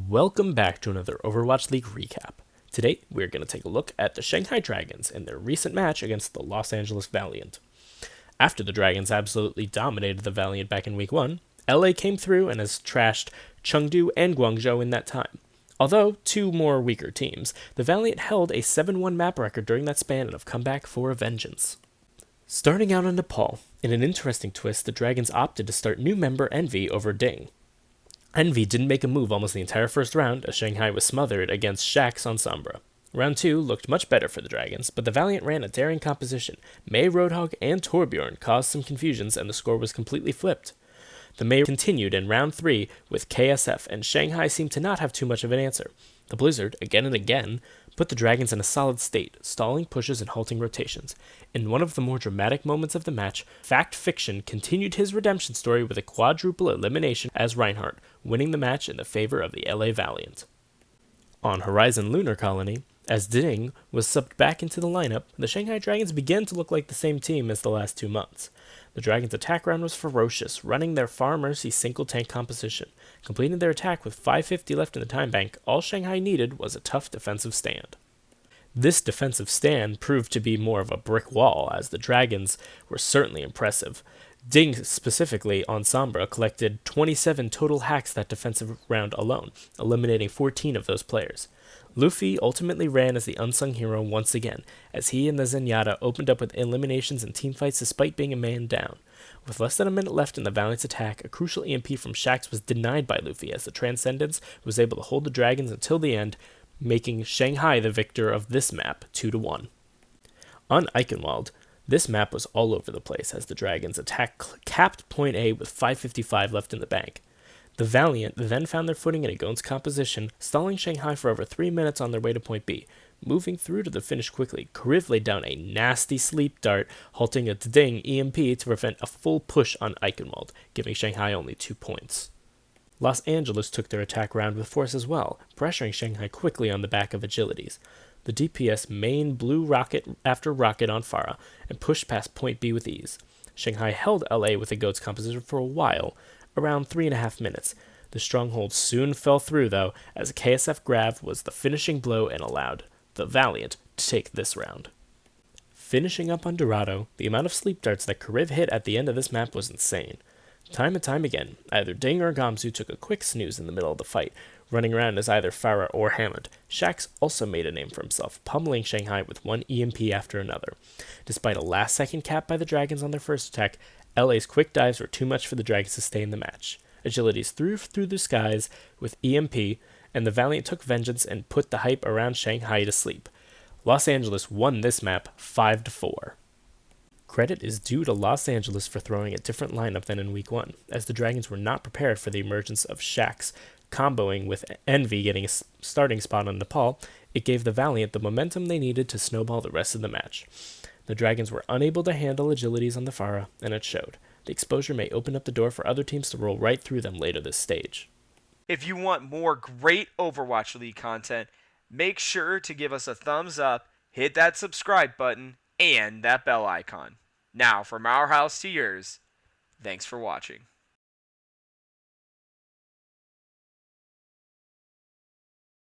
Welcome back to another Overwatch League recap. Today, we're going to take a look at the Shanghai Dragons and their recent match against the Los Angeles Valiant. After the Dragons absolutely dominated the Valiant back in Week 1, LA came through and has trashed Chengdu and Guangzhou in that time. Although two more weaker teams, the Valiant held a 7-1 map record during that span and have come back for a vengeance. Starting out on Nepal, in an interesting twist, the Dragons opted to start new member Envy over Ding. Envy didn't make a move almost the entire first round, as Shanghai was smothered against Shaxx on Sombra. Round 2 looked much better for the Dragons, but the Valiant ran a daring composition. Mei, Roadhog, and Torbjorn caused some confusions, and the score was completely flipped. The Mei continued in round 3 with KSF, and Shanghai seemed to not have too much of an answer. The Blizzard, again and again, put the Dragons in a solid state, stalling pushes and halting rotations. In one of the more dramatic moments of the match, Fact Fiction continued his redemption story with a quadruple elimination as Reinhardt, winning the match in the favor of the LA Valiant. On Horizon Lunar Colony, as Ding was subbed back into the lineup, the Shanghai Dragons began to look like the same team as the last 2 months. The Dragons' attack round was ferocious, running their Far Mercy single tank composition. Completing their attack with 550 left in the time bank, all Shanghai needed was a tough defensive stand. This defensive stand proved to be more of a brick wall, as the Dragons were certainly impressive. Ding, specifically on Sombra, collected 27 total hacks that defensive round alone, eliminating 14 of those players. Luffy ultimately ran as the unsung hero once again, as he and the Zenyatta opened up with eliminations and teamfights despite being a man down. With less than a minute left in the Valiant's attack, a crucial EMP from Shaxx was denied by Luffy, as the Transcendence was able to hold the Dragons until the end, making Shanghai the victor of this map 2-1. On Eichenwald, this map was all over the place, as the Dragons' attack capped Point A with 555 left in the bank. The Valiant then found their footing in a Gon's composition, stalling Shanghai for over 3 minutes on their way to Point B. Moving through to the finish quickly, Kriv laid down a nasty sleep dart, halting a Ding EMP to prevent a full push on Eichenwald, giving Shanghai only 2 points. Los Angeles took their attack round with force as well, pressuring Shanghai quickly on the back of agilities. The DPS main blew rocket after rocket on Pharah, and pushed past Point B with ease. Shanghai held LA with a GOATS composition for a while, around 3.5 minutes. The stronghold soon fell through, though, as a KSF grab was the finishing blow and allowed the Valiant to take this round. Finishing up on Dorado, the amount of sleep darts that Kriv hit at the end of this map was insane. Time and time again, either Ding or Gamsu took a quick snooze in the middle of the fight, running around as either Pharah or Hammond. Shaxx also made a name for himself, pummeling Shanghai with one EMP after another. Despite a last-second cap by the Dragons on their first attack, LA's quick dives were too much for the Dragons to stay in the match. Agilities threw through the skies with EMP, and the Valiant took vengeance and put the hype around Shanghai to sleep. Los Angeles won this map 5-4. Credit is due to Los Angeles for throwing a different lineup than in Week 1, as the Dragons were not prepared for the emergence of Shaxx. Comboing with Envy getting a starting spot on Nepal, it gave the Valiant the momentum they needed to snowball the rest of the match. The Dragons were unable to handle agilities on the Pharah, and it showed. The exposure may open up the door for other teams to roll right through them later this stage. If you want more great Overwatch League content, make sure to give us a thumbs up, hit that subscribe button, and that bell icon. Now, from our house to yours, thanks for watching.